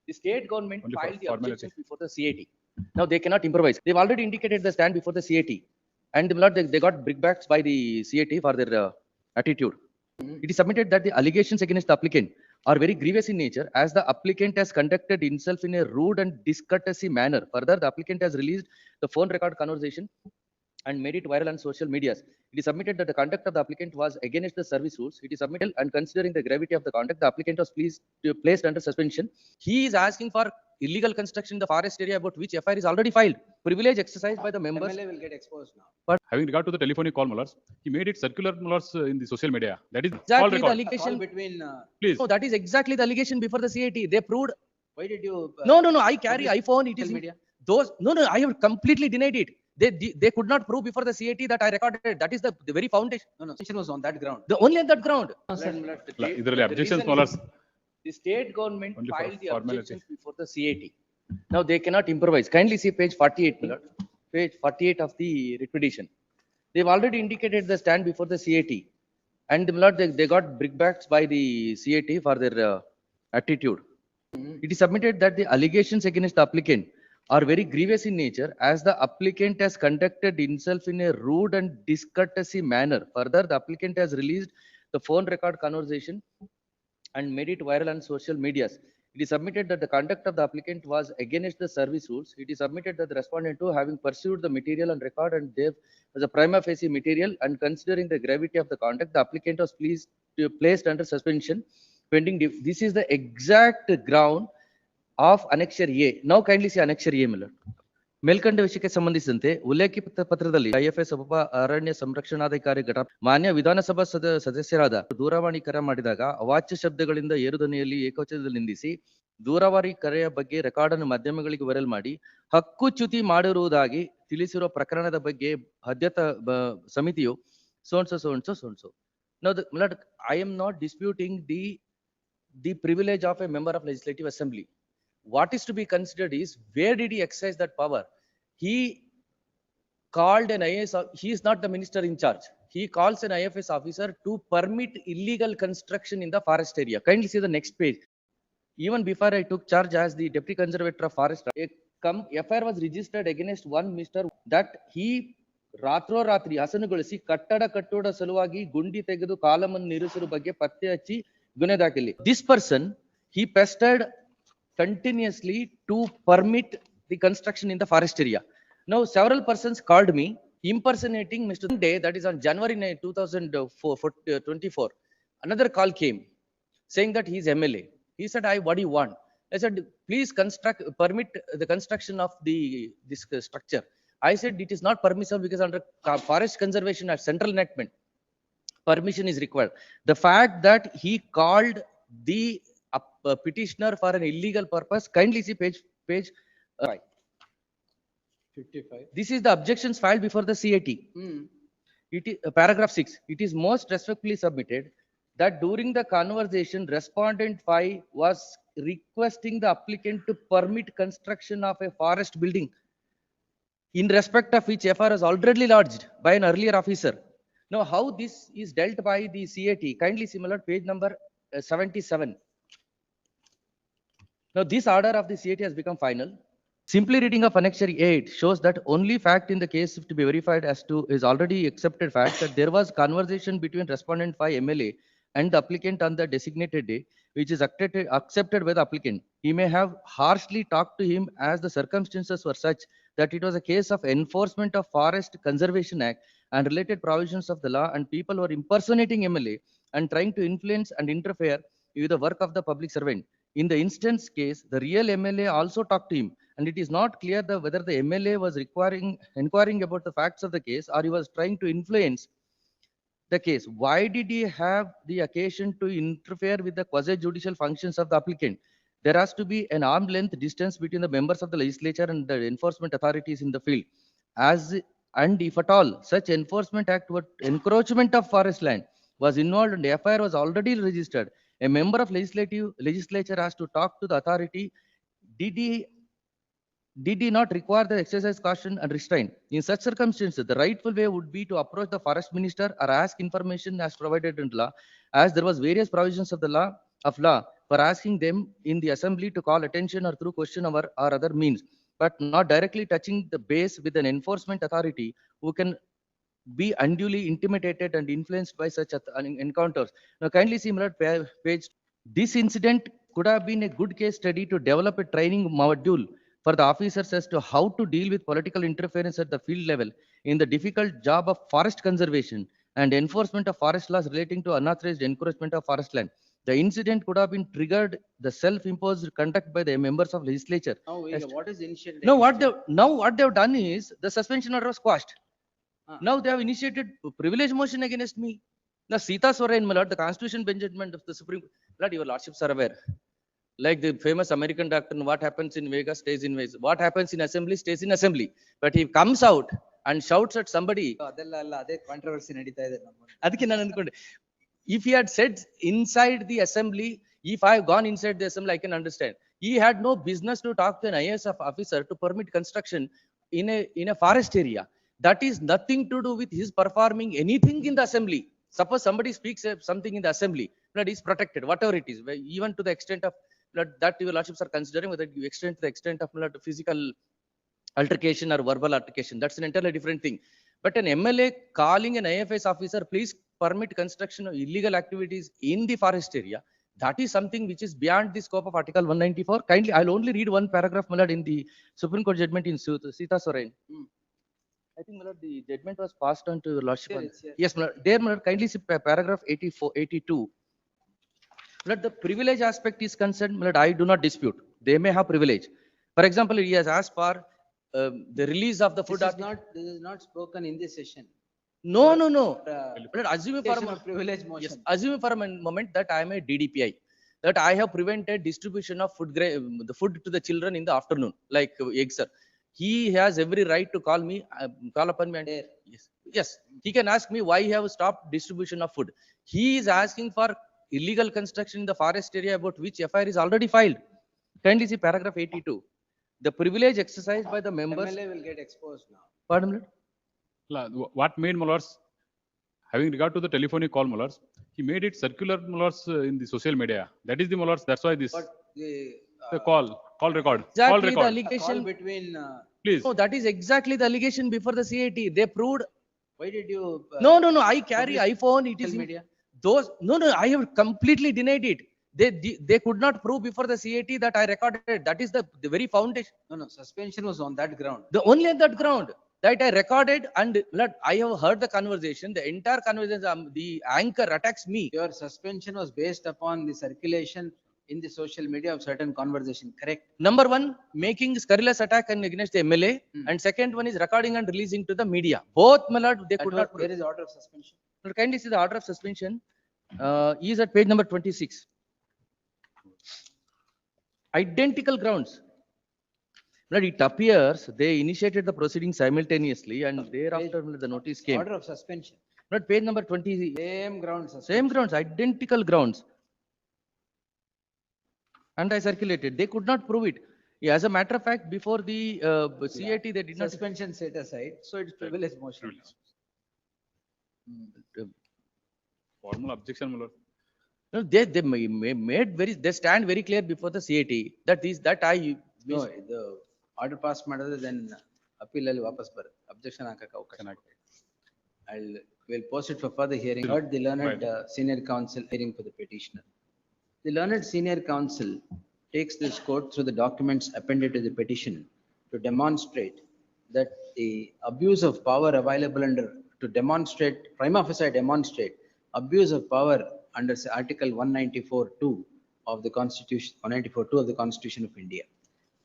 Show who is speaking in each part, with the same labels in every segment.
Speaker 1: The state government
Speaker 2: Only for
Speaker 1: filed the
Speaker 2: formality.
Speaker 1: objections before the CAT. Now they cannot improvise. They've already indicated the stand before the CAT, and they got brickbats by the CAT for their attitude. It is submitted that the allegations against the applicant are very grievous in nature, as the applicant has conducted himself in a rude and discourtesy manner. Further, the applicant has released the phone record conversation and made it viral on social medias. It is submitted that the conduct of the applicant was against the service rules. It is submitted, and considering the gravity of the conduct, the applicant was placed under suspension. He is asking for illegal construction in the forest area, about which FIR is already filed. Privilege exercised by the members.
Speaker 3: MLA will get exposed now.
Speaker 1: But
Speaker 2: Having regard to the telephonic call, Mullars, he made it circular, Mullars, in the social media. That is call
Speaker 1: exactly the
Speaker 2: record.
Speaker 1: allegation.
Speaker 3: Call between.
Speaker 2: Please.
Speaker 1: No, that is exactly the allegation before the CAT. They proved.
Speaker 3: Why did you?
Speaker 1: No. I carry iPhone. It is
Speaker 3: media.
Speaker 1: those. No. I have completely denied it. They could not prove before the CAT that I recorded. That is the very foundation.
Speaker 3: No. It was on that ground.
Speaker 1: Only on that ground.
Speaker 2: Idರಲ್ಲಿ objections, Mullars.
Speaker 1: The state government
Speaker 2: Only for
Speaker 1: filed the
Speaker 2: formality.
Speaker 1: objections before the CAT. Now they cannot improvise. Kindly see page 48, Millard. Page 48 of the writ petition. They've already indicated the stand before the CAT, and they got brickbats by the CAT for their attitude. It is submitted that the allegations against the applicant are very grievous in nature, as the applicant has conducted himself in a rude and discourtesy manner. Further, the applicant has released the phone record conversation and made it viral on social medias. It is submitted that the conduct of the applicant was against the service rules. It is submitted that the respondent, too, having pursued the material on record and gave as a prima facie material, and considering the gravity of the conduct, the applicant was placed under suspension pending. This is the exact ground of Annexure A. Now kindly see Annexure A, Miller. ಮೇಲ್ಕಂಡ ವಿಷಯಕ್ಕೆ ಸಂಬಂಧಿಸಿದಂತೆ ಉಲ್ಲೇಖಿತ ಪತ್ರದಲ್ಲಿ IFS ಉಪ ಅರಣ್ಯ ಸಂರಕ್ಷಣಾಧಿಕಾರಿ ಘಟ ಮಾನ್ಯ ವಿಧಾನಸಭಾ ಸದಸ್ಯರಾದ ದೂರವಾಣಿ ಕರೆ ಮಾಡಿದಾಗ ಅವಾಚ್ಯ ಶಬ್ದಗಳಿಂದ ಏರುಧ್ವನಿಯಲ್ಲಿ ಏಕವಚನದಲ್ಲಿ ನಿಂದಿಸಿ ದೂರವಾಣಿ ಕರೆಯ ಬಗ್ಗೆ ರೆಕಾರ್ಡ್ ಅನ್ನು ಮಾಧ್ಯಮಗಳಿಗೆ ವೈರಲ್ ಮಾಡಿ ಹಕ್ಕುಚ್ಯುತಿ ಮಾಡಿರುವುದಾಗಿ ತಿಳಿಸಿರುವ ಪ್ರಕರಣದ ಬಗ್ಗೆ ಅಧ್ಯತ ಸಮಿತಿಯು ಸೋನ್ಸೋ. Now, I am not disputing the privilege of a member of Legislative Assembly. What is to be considered is, where did he exercise that power? He called an IAS. He is not the minister in charge. He calls an IFS officer to permit illegal construction in the forest area. Kindly see the next page. Even before I took charge as the Deputy Conservator of Forest, a FIR was registered against one Mr. that he ರಾತ್ರೋರಾತ್ರಿ ಹಸನುಗೊಳಿಸಿ ಕಟ್ಟಡ ಕಟ್ಟುವ ಸಲುವಾಗಿ ಗುಂಡಿ ತೆಗೆದು ಕಾಲಮನ್ನು ನಿಲ್ಲಿಸುವ ಬಗ್ಗೆ ಪತ್ತೆ ಹಚ್ಚಿ ಗುನೆ ದಾಖಲಿ. This person, he pestered continuously to permit the construction in the forest area. Now several persons called me impersonating Mr. Day, that is on January 9, 2024. Another call came saying that he is MLA. He said, what do you want? I said, please permit the construction of this structure. I said it is not permissible because under Forest Conservation Act, central enactment, permission is required. The fact that he called the petitioner for an illegal purpose, kindly see page 5.
Speaker 3: 55.
Speaker 1: This is the objections filed before the CAT. It is paragraph 6. It is most respectfully submitted that during the conversation, respondent 5 was requesting the applicant to permit construction of a forest building, in respect of which FIR was already lodged by an earlier officer. Now, how this is dealt by the CAT? Kindly similar page number 77. Now, this order of the CAT has become final. Simply reading of Annexure 8 shows that only fact in the case to be verified as to is already accepted fact that there was conversation between respondent 5 MLA and the applicant on the designated day, which is accepted by the applicant. He may have harshly talked to him, as the circumstances were such that it was a case of enforcement of Forest Conservation Act and related provisions of the law, and people were impersonating MLA and trying to influence and interfere with the work of the public servant. In the instance case, the real MLA also talked to him, and it is not clear whether the MLA was inquiring about the facts of the case, or he was trying to influence the case. Why did he have the occasion to interfere with the quasi-judicial functions of the applicant? There has to be an arm's length distance between the members of the legislature and the enforcement authorities in the field. And if at all such enforcement act or encroachment of forest land was involved and the FIR was already registered, a member of legislature has to talk to the authority. Did he not require the exercise caution and restraint? In such circumstances, the rightful way would be to approach the forest minister or ask information as provided in law, as there was various provisions of the law for asking them in the assembly to call attention or through question or other means, but not directly touching the base with an enforcement authority who can be unduly intimidated and influenced by such encounters. Now kindly see my page. This incident could have been a good case study to develop a training module for the officers as to how to deal with political interference at the field level in the difficult job of forest conservation and enforcement of forest laws relating to unauthorized encroachment of forest land. The incident could have been triggered the self-imposed conduct by the members of legislature.
Speaker 3: Now, what is initiated?
Speaker 1: Now what they've done is the suspension order was quashed.
Speaker 3: Ah.
Speaker 1: Now they have initiated privilege motion against me. Now Sita Soren, my lord, the constitution benchment of the Supreme Lord, your lordships are aware. Like the famous American doctrine, what happens in Vegas stays in Vegas. What happens in assembly stays in assembly. But he comes out and shouts at somebody.
Speaker 3: ಅದೆಲ್ಲ ಅಲ್ಲ, ಅದೇ controversy ನಡೀತಾ ಇದೆ ನಮ್ಮಲ್ಲಿ.
Speaker 1: ಅದಕ್ಕೆ ನಾನು ಅಂದ್ಕೊಂಡೆ, if he had said inside the assembly, if I have gone inside the assembly, I can understand. He had no business to talk to an IFS officer to permit construction in a forest area. That is nothing to do with his performing anything in the assembly. Suppose somebody speaks something in the assembly, that is protected, whatever it is, even to the extent of that your lordships are considering, whether you extend to the extent of physical altercation or verbal altercation. That's an entirely different thing. But an MLA calling an IFS officer, please permit construction of illegal activities in the forest area, that is something which is beyond the scope of Article 194. Kindly, I'll only read one paragraph, my lord, in the Supreme Court judgment in Sita Soren. I think, my lord, the judgment was passed on to your lordship. Yes, my lord. There, my lord, kindly see paragraph 82. My lord, the privilege aspect is concerned, my lord, I do not dispute. They may have privilege. For example, he has asked for the release of the food.
Speaker 3: This is not spoken in this session.
Speaker 1: No.
Speaker 3: Uh,
Speaker 1: My lord, assuming for a
Speaker 3: Session of privilege motion.
Speaker 1: yes, assuming for a moment that I am a DDPI, that I have prevented distribution of the food to the children in the afternoon, like eggs, sir. He has every right to call me, call upon me, and yes, he can ask me why he have stopped distribution of food. He is asking for illegal construction in the forest area about which FIR is already filed. Kindly see paragraph 82. The privilege exercised by the members.
Speaker 3: MLA will get exposed now.
Speaker 1: Pardon, my lord?
Speaker 2: What made my lords, having regard to the telephonic call, my lords, he made it circular, my lords, in the social media. That is the, my lords, that's why this,
Speaker 3: But
Speaker 2: the call record. Call
Speaker 1: Exactly the
Speaker 2: record.
Speaker 1: allegation.
Speaker 3: call between,
Speaker 2: Please.
Speaker 1: No, that is exactly the allegation before the CAT. They proved.
Speaker 3: why did you?
Speaker 1: No. I carry iPhone. It is
Speaker 3: social
Speaker 1: in
Speaker 3: media?
Speaker 1: those. No. I have completely denied it. They could not prove before the CAT that I recorded. That is the very foundation.
Speaker 3: No, suspension was on that ground.
Speaker 1: The only on that ground that I recorded, and Lord, I have heard the conversation. The entire conversation. The anchor attacks me.
Speaker 3: Your suspension was based upon the circulation in the social media of certain conversation, correct?
Speaker 1: Number one, making scurrilous attack against the MLA,
Speaker 3: Hmm.
Speaker 1: and second one is recording and releasing to the media. Both, my lord, they could not prove.
Speaker 3: Where is the order of suspension?
Speaker 1: Lord, kindly see the order of suspension. Is at page number 26. Identical grounds. Lord, it appears they initiated the proceeding simultaneously, and thereafter the notice came.
Speaker 3: Order of suspension,
Speaker 1: Lord, page number 20,
Speaker 3: same grounds.
Speaker 1: same grounds, identical grounds. And I circulated. They could not prove it. Yeah, as a matter of fact, before the CAT, they did not.
Speaker 3: Suspension set aside, so it's privilege motion.
Speaker 2: Privilege. Formal objection, my lord.
Speaker 1: No, they made they stand very clear before the CAT that I.
Speaker 3: No, the order pass ಮಾಡಿದ್ರೆ then appeal ಅಲ್ಲಿ ವಾಪಸ್ ಬರುತ್ತೆ. Objection ಹಾಕಕ್ಕೆ ಅವಕಾಶ. We'll post it for further hearing. Heard the learned senior counsel hearing for the petitioner. The learned senior counsel takes this court through the documents appended to the petition to demonstrate that the abuse of power available under, to demonstrate, prima facie demonstrate abuse of power under Article 194(2) of the Constitution, 194(2) of the Constitution of India.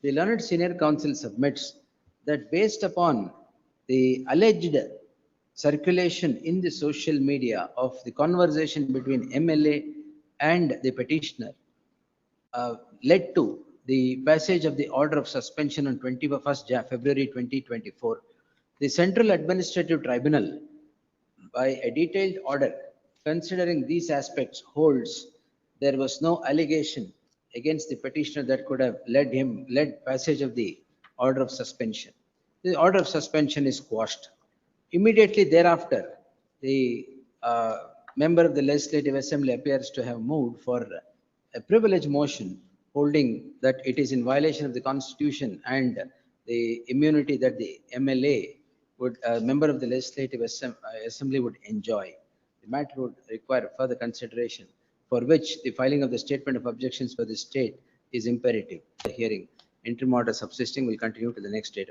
Speaker 3: The learned senior counsel submits that based upon the alleged circulation in the social media of the conversation between MLA and the petitioner led to the passage of the order of suspension on 21st February 2024. The Central Administrative Tribunal, by a detailed order considering these aspects, holds there was no allegation against the petitioner that could have led passage of the order of suspension. The order of suspension is quashed. Immediately thereafter, the member of the Legislative Assembly appears to have moved for a privilege motion holding that it is in violation of the constitution and the immunity that the MLA would, a member of the legislative assembly would enjoy. The matter would require further consideration, for which the filing of the statement of objections for the state is imperative. The hearing, interim order subsisting, will continue to the next date.